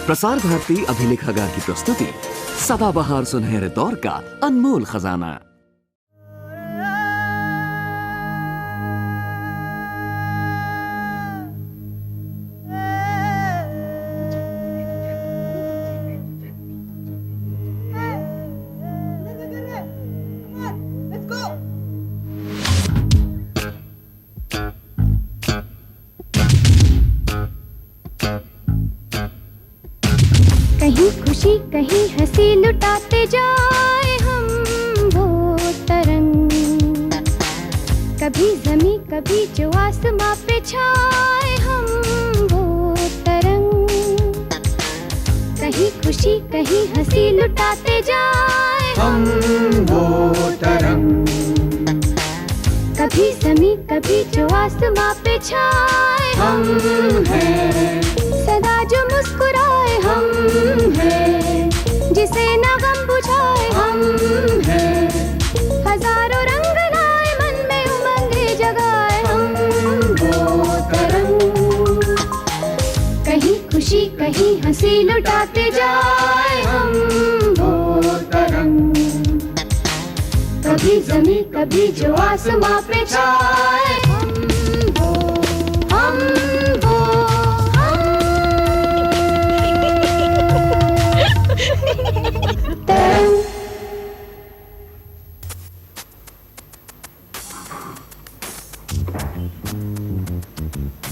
प्रसार भारती अभिलेखागार की प्रस्तुति सदाबहार सुनहरे दौर का अनमोल खजाना। कहीं खुशी कहीं हंसी लुटाते जाए हम वो तरंग, कभी ज़मीं कभी जो आसमां पे छाए हम वो तरंग। कहीं खुशी कहीं हंसी लुटाते जाए हम वो तरंग, कभी ज़मीं कभी जो आसमां पे छाए हम हैं, सदा जो मुस्कुराए हम हैं, जिसे न गम बुझाए हम हैं, हजारों रंग लाए मन में उमंगे जगाए हम वो तरंग। कहीं खुशी कहीं हंसी लुटाते जाए हम वो तरंग, कभी ज़मीं कभी जो आसमां पे छाए हम वो तरंग।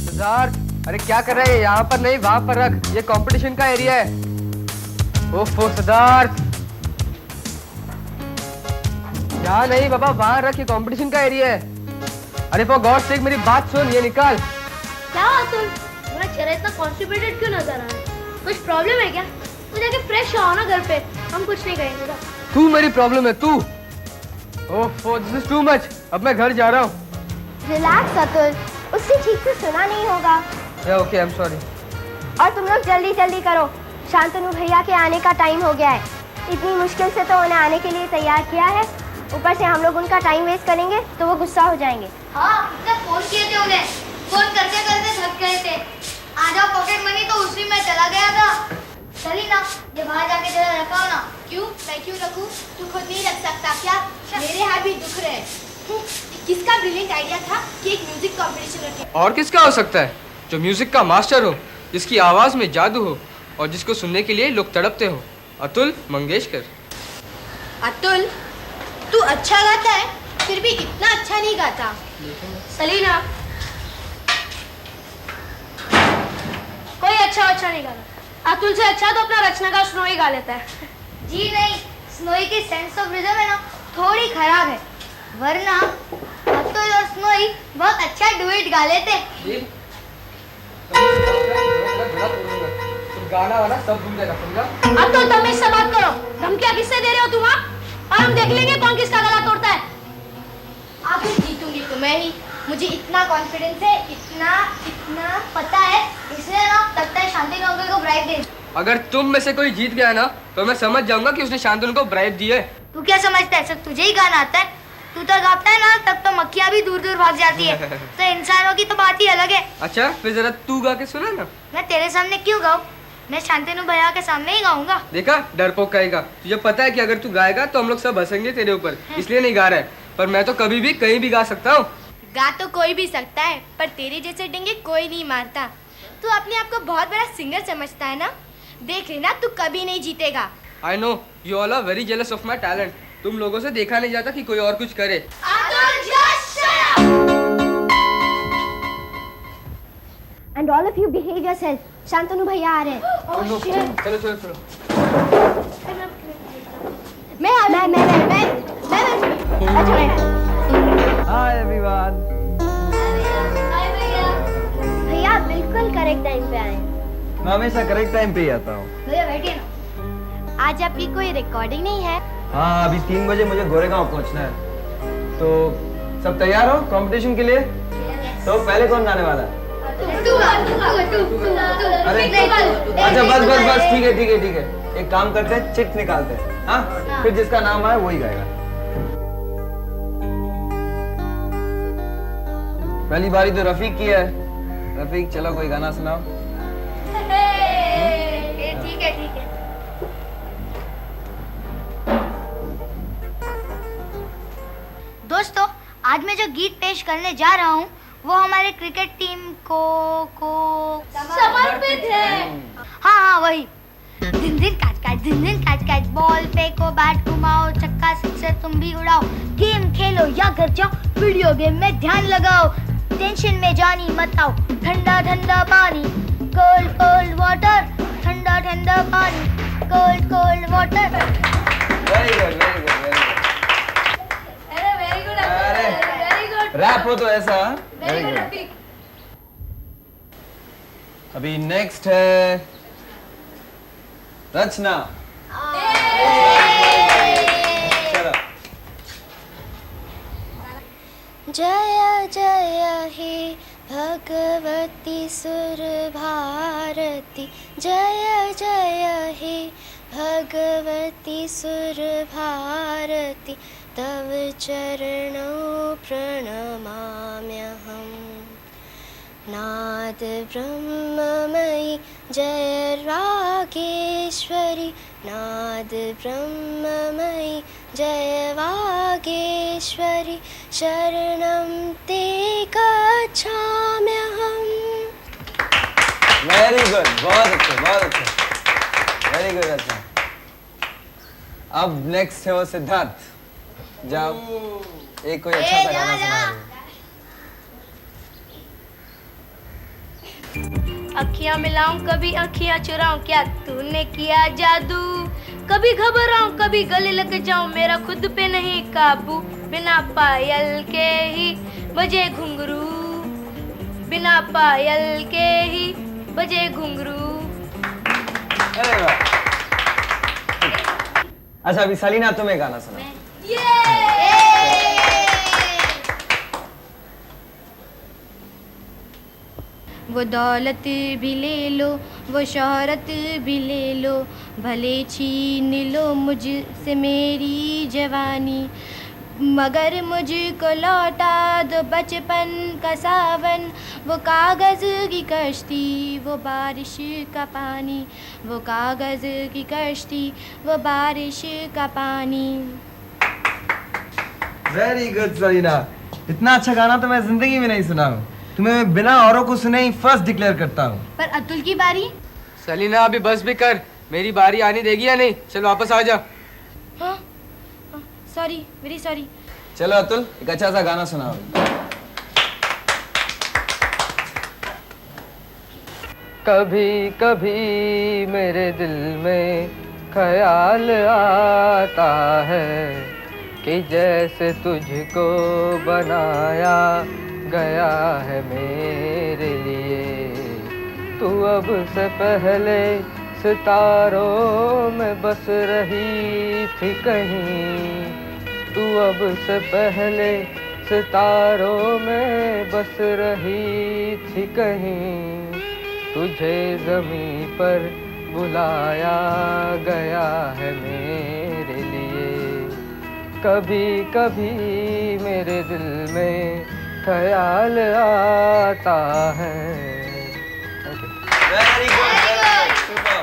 सिद्धार्थ, अरे क्या कर रहे हैं? यहाँ पर नहीं, वहाँ पर रख। ये कंपटीशन का एरिया है। ओफो सिद्धार्थ, यहाँ नहीं बाबा, वहाँ रख। ये कंपटीशन का एरिया है। अरे फॉर गॉड सेक मेरी बात सुन, ये निकाल। क्या अतुल, तुम्हारा चेहरा इतना कॉन्स्टिपेटेड क्यों नजर आ रहा है? कुछ प्रॉब्लम है क्या? तो जाके फ्रेश आओ ना घर पे, हम कुछ नहीं कहेंगे। तू मेरी प्रॉब्लम है, तू। ओफो दिस इज टू मच। अब मैं घर जा रहा हूँ। रिलैक्स अतुल, उससे ठीक से सुना नहीं होगा। Okay, I am sorry. और तुम लोग जल्दी जल्दी करो, शांतनु भैया के आने का टाइम हो गया है। इतनी मुश्किल से तो उन्हें आने के लिए तैयार किया है, ऊपर से हम लोग उनका टाइम वेस्ट करेंगे तो वो गुस्सा हो जाएंगे। हाँ, जब फोन किए थे उन्हें, फोन करते करते थक गए थे। आधा पॉकेट मनी तो उसी में चला गया था। चली ना, ये बाहर जाके जरा रखाओ ना। क्यों? मैं क्यों रखूं? तू खुद नहीं रख सकता क्या? मेरे हाथ भी दुख रहे हैं। किसका ब्रिलियंट आइडिया था कि एक म्यूजिक कंपटीशन रखें? और किसका हो सकता है? जो म्यूजिक का मास्टर हो, जिसकी आवाज में जादू हो और जिसको सुनने के लिए लोग तड़पते हो। अतुल मंगेशकर। अतुल, तू अच्छा गाता है, फिर भी इतना अच्छा नहीं गाता। सलीना, कोई अच्छा नहीं गाता। अतुल से अच्छा तो अपना रचना का स्नोई गा लेता है। जी नहीं, स्नोई की सेंस ऑफ रिदम है ना, थोड़ी खराब है। वरना अतुल और स्नोई बहुत अच्छा डुएट गा लेते। गाना वाला सब भूल जाएगा, समझा? अब तो तमीज से बात करो। धमकियां किससे दे रहे हो तुम? और हम देख लेंगे कौन किसका गला तोड़ता है। आखिर जीतूंगी तो मैं ही। मुझे इतना कॉन्फिडेंस है, इतना पता है, इसलिए ना लगता है शांतनु अंकल को ब्राइब दे। अगर तुम में से कोई जीत गया ना, तो मैं समझ जाऊंगा कि उसने शांतनु को ब्राइब दी है। तू क्या समझता है, सब तुझे ही गाना आता है? तू तो गाता है ना, तब तो मक्खियाँ भी दूर दूर भाग जाती है। तो इंसानों की तो बात ही अलग है। अच्छा, फिर जरा तू गा के सुना ना। मैं तेरे सामने क्यों गाऊं? मैं शांतनु भैया के सामने ही गाऊंगा। देखा, डरपोक कहेगा। तुझे पता है कि अगर तू गाएगा तो हम लोग सब हंसेंगे तेरे ऊपर, इसलिए नहीं गा रहा है। पर मैं तो कभी भी कहीं भी गा सकता हूँ। गा तो कोई भी सकता है, पर तेरे जैसे डेंगे कोई नहीं मारता। तू अपने आप को बहुत बड़ा सिंगर समझता है ना? देख लेना, तू कभी नहीं जीतेगा। I know you all are very jealous of my talent. तुम लोगों से देखा नहीं जाता कि कोई और कुछ करे। And all of you behave yourself. Shantanu भैया आ रहे हैं। चलो चलो चलो चलो। Hi everyone. भैया बिल्कुल करेक्ट टाइम पे आए। मैं हमेशा करेक्ट टाइम पे ही आता हूँ। भैया बैठिए ना। आज आपकी कोई रिकॉर्डिंग नहीं है? हाँ, अभी 3 बजे मुझे गोरेगांव पहुँचना है। तो सब तैयार हो कंपटीशन के लिए? तो पहले कौन गाने वाला है? अरे अच्छा, बस ठीक है। एक काम करते हैं, चिट निकालते हैं। हाँ, फिर जिसका नाम आए वही गाएगा। पहली बारी तो रफीक की है। रफीक, चलो कोई गाना सुनाओ। ठीक है ठीक है। दोस्तों, आज मैं जो गीत पेश करने जा रहा हूँ वो हमारे क्रिकेट टीम को समर्पित है। हाँ वही। दिन दिन कैच कैच, बॉल फेंको, बैट घुमाओ, छक्का सिक्सर तुम भी उड़ाओ, गेम खेलो या घर जाओ, वीडियो गेम में ध्यान लगाओ, टेंशन में जानी मत आओ, ठंडा ठंडा पानी, कोल्ड कोल्ड वाटर, ठंडा ठंडा पानी, cold cold water. Very good very good very good. Rap हो तो ऐसा। Very good. अभी नेक्स्ट है रचना। चलो। जय जय हे भगवती सुर भारती, जय जय हे भगवती सुर भारती, तव चरणौ प्रणमाम्यहम्। नाद ब्रह्ममयि जय वागेश्वरी, नाद ब्रह्ममयि जय वागेश्वरी, शरणं ते गच्छाम्यहम्। वेरी गुड, बहुत अच्छे बहुत अच्छे। वेरी गुड रचना। अब नेक्स्ट है वो सिद्धार्थ। जाओ एक कोई अच्छा सा गाना सुना। अखियां मिलाऊं कभी अखियां चुराऊं, क्या तूने किया जादू, कभी घबराऊं कभी गले लग जाऊं, मेरा खुद पे नहीं काबू, बिना पायल के ही बजे घुंघरू, बिना पायल के ही बजे घुंघरू। अरे वाह। अच्छा अभी सलीना तुम्हें गाना सुना। वो दौलत भी ले लो, वो शोहरत भी ले लो, भले छीन लो मुझसे मेरी जवानी, मगर मुझको लौटा दो बचपन का सावन, वो कागज़ की कश्ती वो बारिश का पानी, वो कागज़ की कश्ती वो बारिश का पानी। Very good Salina. इतना अच्छा गाना तो मैं जिंदगी में नहीं सुना हूँ। तुम्हें मैं बिना औरों को सुने ही फर्स्ट डिक्लेयर करता हूँ। पर अतुल की बारी। सलीना अभी बस भी कर, मेरी बारी आने देगी या नहीं? चल वापस आ जा। हाँ सॉरी, वेरी सॉरी। चलो अतुल एक अच्छा सा गाना सुनाओ। कभी कभी मेरे दिल में ख्याल आता है कि जैसे तुझको बनाया गया है मेरे लिए, तू अब से पहले सितारों में बस रही थी कहीं, तू अब से पहले सितारों में बस रही थी कहीं, तुझे ज़मीं पर बुलाया गया है मेरे लिए, कभी कभी मेरे दिल में ख्याल आता है। Very good super.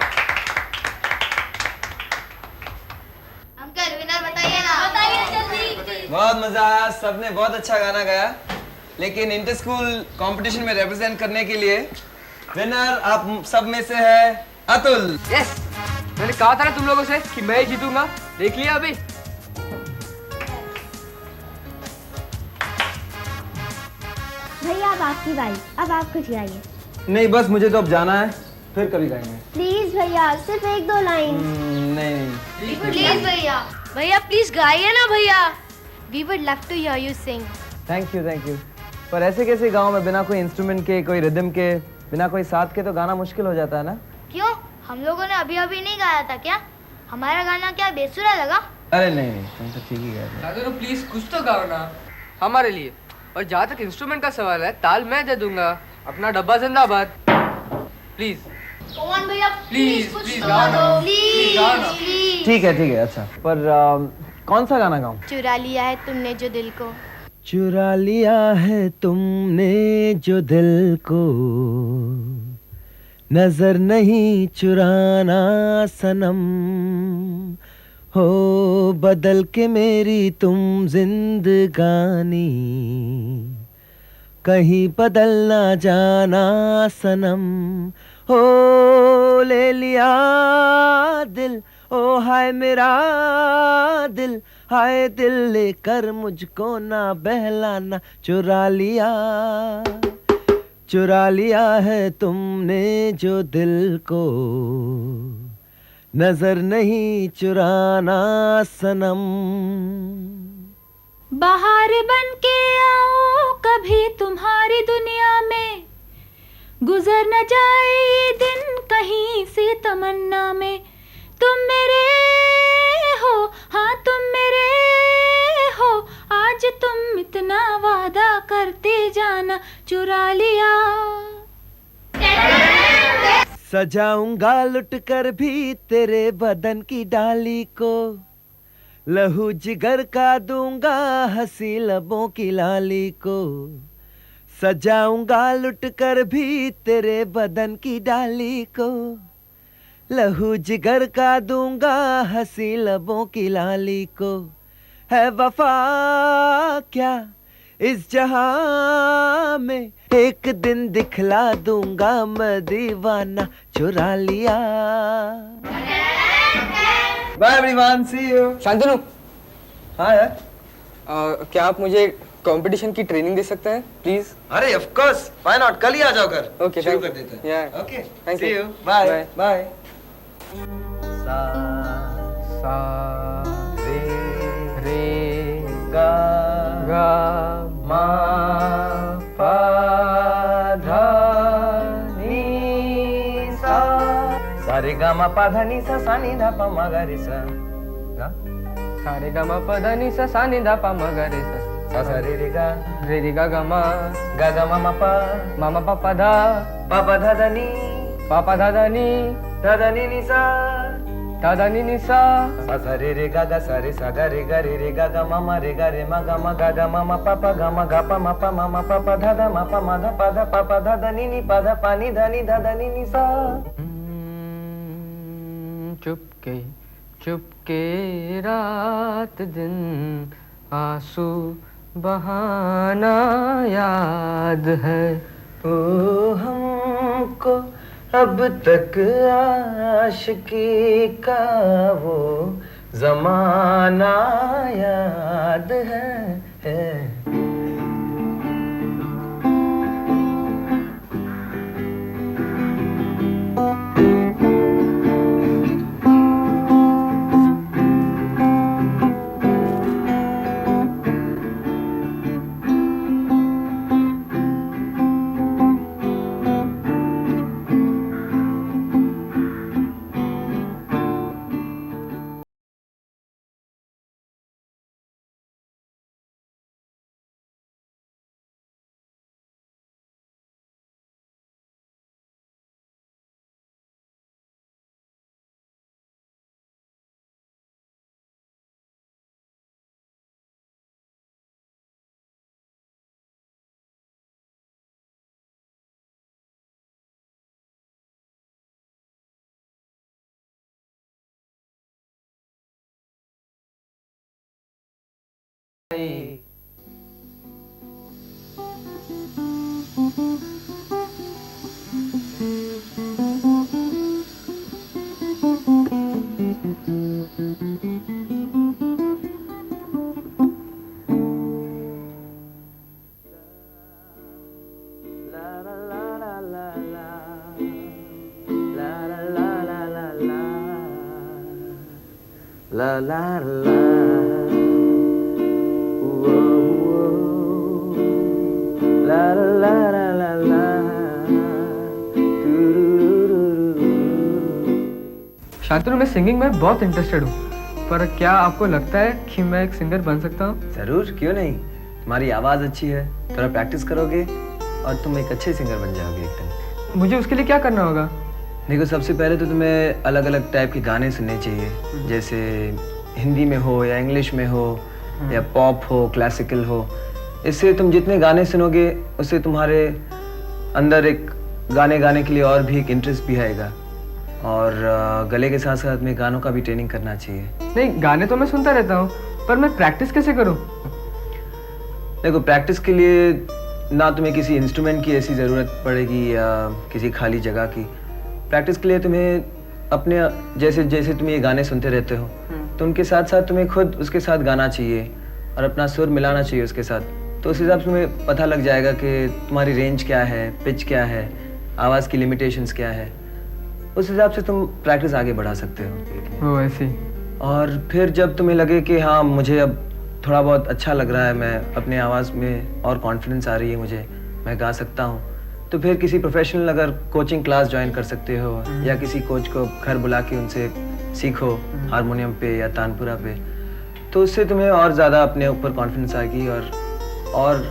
Uncle winner बताइए ना। बताइए जल्दी। बहुत मजा आया, सबने बहुत अच्छा गाना गाया, लेकिन इंटर स्कूल कंपटीशन में रिप्रेजेंट करने के लिए विनर आप सब में से है अतुल। यस, मैंने कहा था ना तुम लोगों से कि मैं ही जीतूंगा, देख लिया अभी। भैया अब आपकी बारी, अब आप कुछ गाइए। नहीं बस मुझे तो अब जाना है, फिर कभी गाएंगे। प्लीज भैया, सिर्फ एक दो लाइन। नहीं प्लीज भैया, भैया प्लीज गाइए ना भैया। We would love to hear you sing. Thank you. पर ऐसे कैसे गाँव में बिना कोई इंस्ट्रूमेंट के, कोई रिदम के, बिना कोई साथ के तो गाना मुश्किल हो जाता है ना। क्यों, हम लोगों ने अभी अभी नहीं गाया था क्या? हमारा गाना क्या बेसुरा लगा? अरे नहीं तुम तो ठीक ही गा रहे हो। प्लीज कुछ तो गाओ ना हमारे लिए। और जहाँ तक इंस्ट्रूमेंट का सवाल है, ताल मैं दे दूंगा, अपना डब्बा जिंदाबाद। प्लीज कौन भैया, प्लीज कुछ प्लीज तो गाओ ना, दो। प्लीज गाओ ना। प्लीज। ठीक है अच्छा, पर कौन सा गाना गाऊं? चुरा लिया है तुमने जो दिल को। चुरा लिया है तुमने जो दिल को, नजर नहीं चुराना सनम, हो बदल के मेरी तुम जिंदगानी, कहीं बदल ना जाना सनम, हो ले लिया दिल, ओ हाय मेरा दिल, हाय दिल लेकर मुझको ना बहलाना, चुरा लिया है तुमने जो दिल को, नजर नहीं चुराना सनम। बाहर बन के आओ कभी तुम्हारी दुनिया में, गुजर न जाए ये दिन कहीं से तमन्ना में। तुम मेरे हो, हाँ तुम मेरे हो, आज तुम इतना वादा करते जाना, चुरा लिया। सजाऊंगा लुट कर भी तेरे बदन की डाली को, लहू जिगर का दूंगा हंसी लबों की लाली को। सजाऊंगा लुट कर भी तेरे बदन की डाली को, लहू जिगर का दूंगा हंसी लबों की लाली को। है वफा क्या इस जहां में, एक दिन दिखला दूंगा मैं दीवाना, चुरा लिया। Bye everyone, see you. Shantanu, हाँ यार, क्या आप मुझे कंपटीशन की ट्रेनिंग दे सकते हैं प्लीज? अरे ऑफ कोर्स, व्हाई नॉट, कल ही आ जाओ घर। ओके, शुरू कर देते हैं। Okay, thank see you, you, bye bye. सा रे गा गा मा पा धा नी सा, सा रे गा मा पा धा नी सा, सा नी धा पा मा गा रे सा, गा सा रे गा मा पा धा नी सा, सा नी धा पा मा गा रे सा, सा सा रे रे गा गा मा मा पा पा धा धा धा नी पा धा नी नी सा, धा धा नी सा, सा सा रे गा गा सा रे गा मा रे गा रे मा गा मा पा पा मा पा धा धा मा पा धा धा नी पा धा पा नी धा नी सा। चुपके रात दिन आंसू बहाना याद है, ओ हमको अब तक आशिकी का वो जमाना याद है। La la la, whoa, whoa. La la la la la la, Shantanu, मैं सिंगिंग में बहुत इंटरेस्टेड हूँ, पर क्या आपको लगता है कि मैं एक सिंगर बन सकता हूँ? जरूर, क्यों नहीं। तुम्हारी आवाज अच्छी है, थोड़ा प्रैक्टिस करोगे और तुम एक अच्छे सिंगर बन जाओगे एक दिन। मुझे उसके लिए क्या करना होगा? देखो, सबसे पहले तो तुम्हें अलग अलग टाइप के गाने सुनने चाहिए, जैसे हिंदी में हो या इंग्लिश में हो या पॉप हो, क्लासिकल हो। इससे तुम जितने गाने सुनोगे उससे तुम्हारे अंदर एक गाने गाने के लिए और भी एक इंटरेस्ट भी आएगा, और गले के साथ साथ में गानों का भी ट्रेनिंग करना चाहिए। नहीं, गाने तो मैं सुनता रहता हूँ, पर मैं प्रैक्टिस कैसे करूँ? देखो, प्रैक्टिस के लिए ना तुम्हें किसी इंस्ट्रूमेंट की ऐसी ज़रूरत पड़ेगी या किसी खाली जगह की। प्रैक्टिस के लिए तुम्हें अपने जैसे जैसे तुम ये गाने सुनते रहते हो तो उनके साथ साथ तुम्हें खुद उसके साथ गाना चाहिए और अपना सुर मिलाना चाहिए उसके साथ। तो उस हिसाब से तुम्हें पता लग जाएगा कि तुम्हारी रेंज क्या है, पिच क्या है, आवाज़ की लिमिटेशंस क्या है। उस हिसाब से तुम प्रैक्टिस आगे बढ़ा सकते हो। वो ऐसी। और फिर जब तुम्हें लगे कि हाँ मुझे अब थोड़ा बहुत अच्छा लग रहा है, मैं अपने आवाज़ में और कॉन्फिडेंस आ रही है मुझे, मैं गा सकता हूँ, तो फिर किसी प्रोफेशनल अगर कोचिंग क्लास ज्वाइन कर सकते हो या किसी कोच को घर बुला के उनसे सीखो हारमोनियम पे या तानपुरा पे, तो उससे तुम्हें और ज़्यादा अपने ऊपर कॉन्फिडेंस आएगी और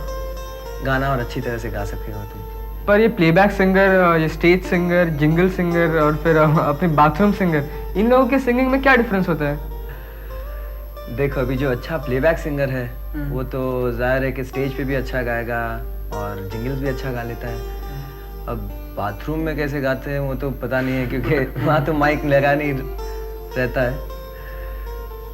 गाना और अच्छी तरह से गा सकते हो तुम। पर ये प्लेबैक सिंगर, ये स्टेज सिंगर, जिंगल सिंगर और फिर अपने बाथरूम सिंगर, इन लोगों के सिंगिंग में क्या डिफरेंस होता है? देखो, अभी जो अच्छा प्लेबैक सिंगर है वो तो जाहिर है कि स्टेज पे भी अच्छा गाएगा और जिंगल्स भी अच्छा गा लेता है। अब बाथरूम में कैसे गाते हैं वो तो पता नहीं है, क्योंकि वहाँ तो माइक लगा नहीं रहता है।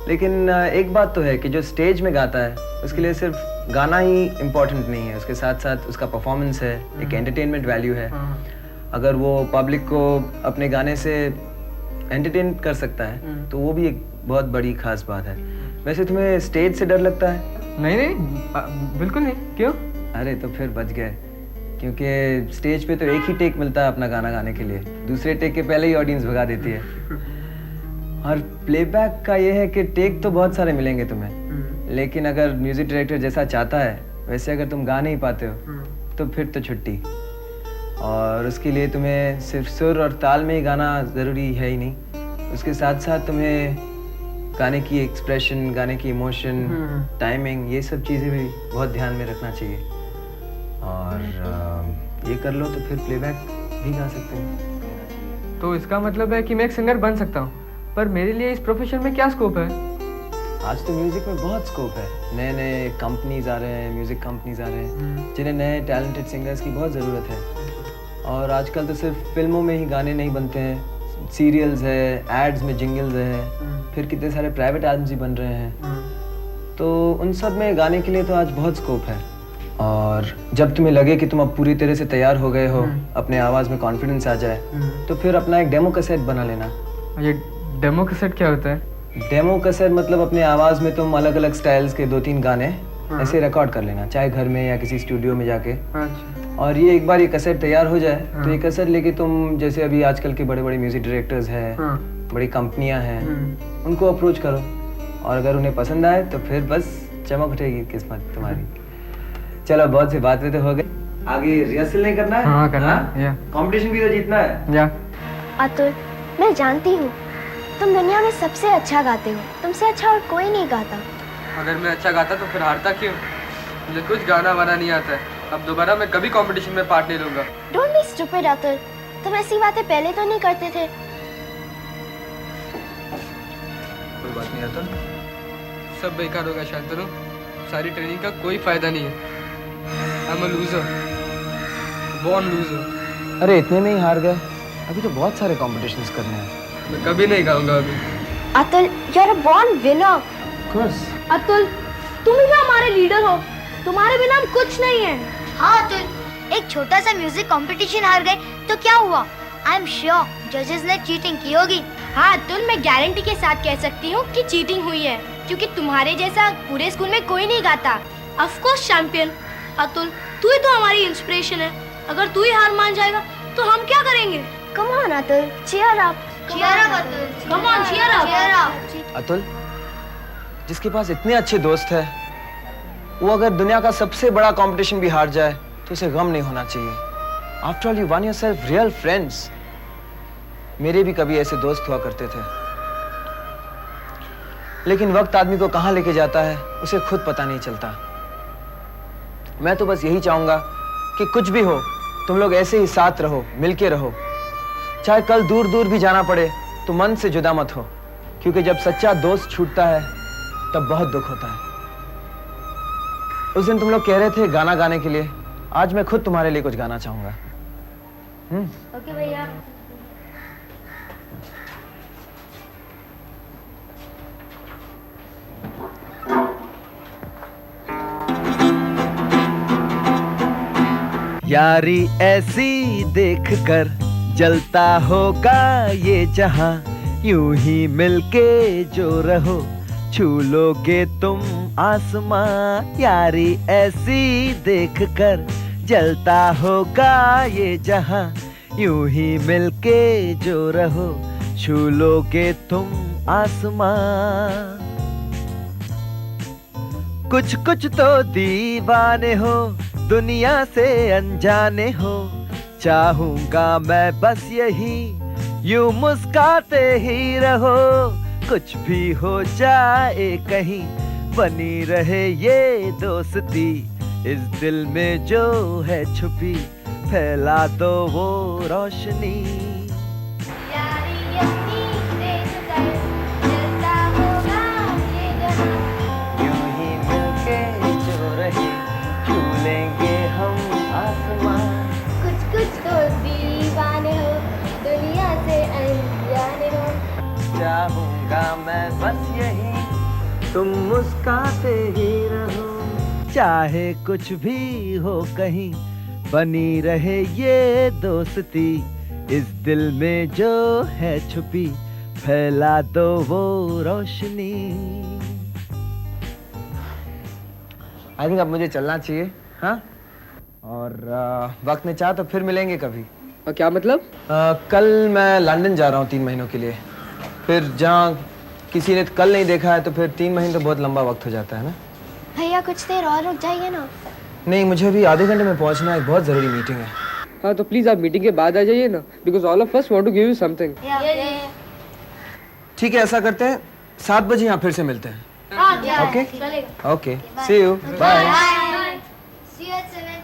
लेकिन एक बात तो है कि जो स्टेज में गाता है उसके लिए सिर्फ गाना ही इम्पोर्टेंट नहीं है, उसके साथ साथ उसका परफॉर्मेंस है, एक एंटरटेनमेंट वैल्यू है। अगर वो पब्लिक को अपने गाने से एंटरटेन कर सकता है तो वो भी एक बहुत बड़ी खास बात है। वैसे तुम्हें स्टेज से डर लगता है? नहीं, बिल्कुल नहीं। क्यों? अरे तो फिर बच गए, क्योंकि स्टेज पे तो एक ही टेक मिलता है अपना गाना गाने के लिए, दूसरे टेक के पहले ही ऑडियंस भगा देती है। और प्लेबैक का ये है कि टेक तो बहुत सारे मिलेंगे तुम्हें, लेकिन अगर म्यूजिक डायरेक्टर जैसा चाहता है वैसे अगर तुम गा नहीं पाते हो तो फिर तो छुट्टी। और उसके लिए तुम्हें सिर्फ सुर और ताल में ही गाना ज़रूरी है ही नहीं, उसके साथ साथ तुम्हें गाने की एक्सप्रेशन, गाने की इमोशन, टाइमिंग, ये सब चीज़ें भी बहुत ध्यान में रखना चाहिए। और ये कर लो तो फिर प्लेबैक भी गा सकते हो। तो इसका मतलब है कि मैं एक सिंगर बन सकता हूँ, पर मेरे लिए इस प्रोफेशन में क्या स्कोप है? आज तो म्यूजिक में बहुत स्कोप है, नए नए कंपनीज आ रहे हैं, म्यूजिक कंपनीज आ रहे हैं जिन्हें नए टैलेंटेड सिंगर्स की बहुत ज़रूरत है। और आजकल तो सिर्फ फिल्मों में ही गाने नहीं बनते हैं, सीरियल्स है, एड्स में जिंगल्स है, फिर कितने सारे प्राइवेट एल्बम्स भी बन रहे हैं। तो उन सब में गाने के लिए तो आज बहुत स्कोप है। और जब तुम्हें लगे कि तुम अब पूरी तरह से तैयार हो गए हो, अपने आवाज़ में कॉन्फिडेंस आ जाए, तो फिर अपना एक डेमो कैसेट बना लेना। ये डेमो कैसेट क्या होता है? डेमो कैसेट मतलब अपने आवाज़ में तुम अलग अलग स्टाइल्स के 2-3 गाने ऐसे रिकॉर्ड कर लेना, चाहे घर में या किसी स्टूडियो में जाके। और ये एक बार ये कैसेट तैयार हो जाए तो ये कैसेट लेके तुम, जैसे अभी आजकल के बड़े बड़े म्यूजिक डायरेक्टर्स हैं, बड़ी कंपनियां हैं, उनको अप्रोच करो और अगर उन्हें पसंद आए तो फिर बस चमक उठेगी किस्मत तुम्हारी। चलो, बहुत सी बातें तो हो गई, आगे रिहर्सल नहीं करना है? हाँ, करना है। कंपटीशन भी तो जीतना है। अतुल, मैं जानती हूँ तुम दुनिया में सबसे अच्छा गाते हो, तुमसे अच्छा और कोई नहीं गाता। अगर मैं अच्छा गाता तो फिर हारता क्यों? मुझे कुछ गाना वाना नहीं आता है, अब दोबारा मैं कभी कंपटीशन में पार्ट नहीं लूंगा। डोंट बी स्टूपिड अतुल, तुम ऐसी बातें पहले तो नहीं करते थे। कोई बात नहीं अतुल, सब बेकार होगा शांतनु, सारी ट्रेनिंग का कोई फायदा नहीं है। I am a loser, born loser. अरे इतने में ही हार गए? अभी तो बहुत सारे कॉम्पिटिशन्स करने हैं। मैं कभी नहीं गाऊंगा अभी। Atul, you are a born winner. Of course. Atul, तुम ही तो हमारे लीडर हो, तुम्हारे बिना हम कुछ नहीं है। हाँ अतुल, एक छोटा सा म्यूजिक कंपटीशन हार गए तो क्या हुआ? आई एम श्योर जजेस ने चीटिंग की होगी। हाँ अतुल, मैं गारंटी के साथ कह सकती हूँ कि चीटिंग हुई है, क्योंकि तुम्हारे जैसा पूरे स्कूल में कोई नहीं गाता। Of course champion. अतुल, तू ही तो हमारी इंस्पिरेशन है, अगर तू ही हार मान जाएगा तो हम क्या करेंगे? Come on Atul, cheer up. Cheer up Atul, Come on, cheer up. cheer up. Atul, जिसके पास इतने अच्छे दोस्त है, वो अगर दुनिया का सबसे बड़ा कंपटीशन भी हार जाए तो उसे गम नहीं होना चाहिए। After all you one yourself real friends. मेरे भी कभी ऐसे दोस्त हुआ करते थे, लेकिन वक्त आदमी को कहाँ लेके जाता है उसे खुद पता नहीं चलता। मैं तो बस यही चाहूंगा कि कुछ भी हो तुम लोग ऐसे ही साथ रहो, मिलके रहो। चाहे कल दूर दूर भी जाना पड़े तो मन से जुदा मत हो, क्योंकि जब सच्चा दोस्त छूटता है तब बहुत दुख होता है। उस दिन तुम लोग कह रहे थे गाना गाने के लिए, आज मैं खुद तुम्हारे लिए कुछ गाना चाहूंगा। ओके भैया। यारी ऐसी देख कर जलता होगा ये जहां, यूं ही मिलके जो रहो छू लोगे तुम आसमां। यारी ऐसी देख कर जलता होगा ये जहां, यूं ही मिलके जो रहो छू लोगे तुम आसमां। कुछ कुछ तो दीवाने हो, दुनिया से अनजाने हो, चाहूंगा मैं बस यही यूं मुस्काते ही रहो। कुछ भी हो जाए कहीं बनी रहे ये दोस्ती, इस दिल में जो है छुपी फैला दो वो रोशनी। यारी अपनी देख कर जलता होगा ये जहां, यूं ही मिलके जो रहे छू लेंगे हम आसमां। कुछ कुछ तो दीवाने हो, दुनिया से अनजाने हो, चाहूंगा मैं बस यही तुम मुस्काते ही रहो। चाहे कुछ भी हो कहीं बनी रहे ये दोस्ती, इस दिल में जो है छुपी फैला दो वो रोशनी। आई थिंक अब मुझे चलना चाहिए। हाँ, और वक्त में चाह तो फिर मिलेंगे कभी। और क्या मतलब? कल मैं लंदन जा रहा हूँ 3 महीनों के लिए। फिर जहाँ किसी ने कल नहीं देखा है तो फिर 3 महीने तो बहुत लंबा वक्त हो जाता है ना। भैया कुछ देर और रुक जाइए ना। नहीं, मुझे भी आधे घंटे में पहुँचना है, एक बहुत ज़रूरी मीटिंग है। हाँ तो प्लीज आप मीटिंग के बाद आ जाइए ना, because all of us want to give you something. ठीक है, ऐसा करते हैं 7 बजे यहाँ फिर से मिलते हैं। Okay okay, see you, bye. See you at 7.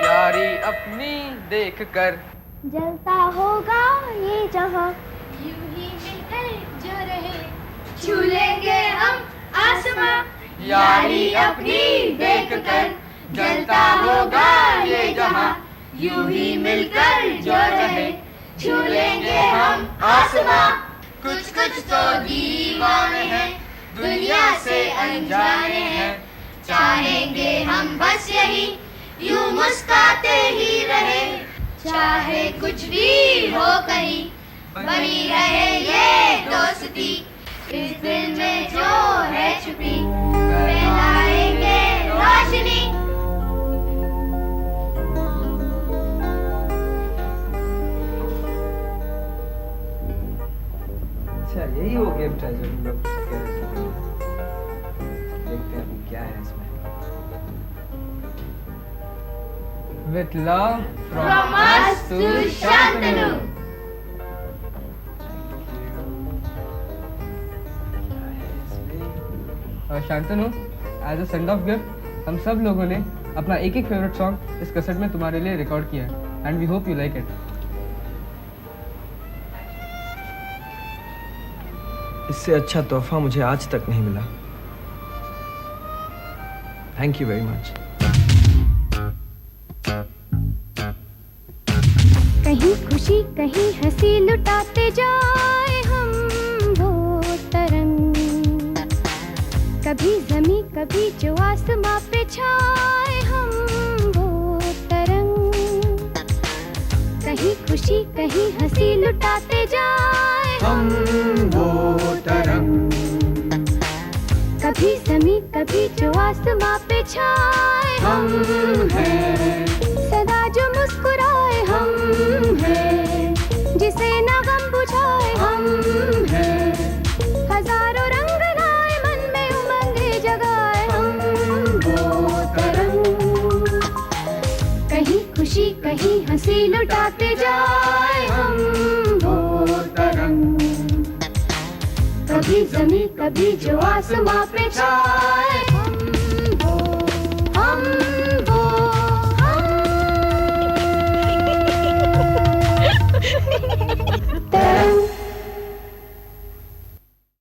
यारी अपनी देख कर जलता होगा ये जहां, यूं ही मिलकर जो रहे छू लेंगे हम आसमां। यारी अपनी देख कर जलता होगा ये जहां, यूं ही मिलकर जो रहे छू लेंगे हम आसमां। कुछ कुछ तो दीवाने हैं, दुनिया से अनजाने हैं, चाहेंगे हम बस यही यूं मुस्काते ही रहे। चाहे कुछ भी हो कहीं बनी रहे ये दोस्ती, इस दिल में जो है छुपी फैलाएंगे रोशनी। अच्छा, यही वो गिफ्ट है जो हम लोग कह रहे थे। देखते हैं अभी क्या है इसमें। With love From us to Shantanu. और Shantanu, as a send off gift हम सब लोगों ने अपना एक एक फेवरेट सॉन्ग इस कैसेट में तुम्हारे लिए रिकॉर्ड किया है, and we hope you like it. इससे अच्छा तोहफा मुझे आज तक नहीं मिला। Thank you very much. कहीं खुशी कहीं हंसी लुटाते जाए हम वो तरंग, कभी जमी कभी जो आसमां पे छाए हम वो तरंग। कहीं खुशी कहीं हंसी लुटाते जाए हम वो तरंग, कभी जमी कभी जो आसमां पे छाए हम हैं। सदा जो मुस्कुराए हम हैं, जिसे ना गम बुझाए हम हैं। हजारों रंग लाए मन में उमंगे जगाए हम वो तरंग। कहीं खुशी कहीं हंसी लुटाते जाए हम वो तरंग, कभी जमी कभी जो आसमां पे छाए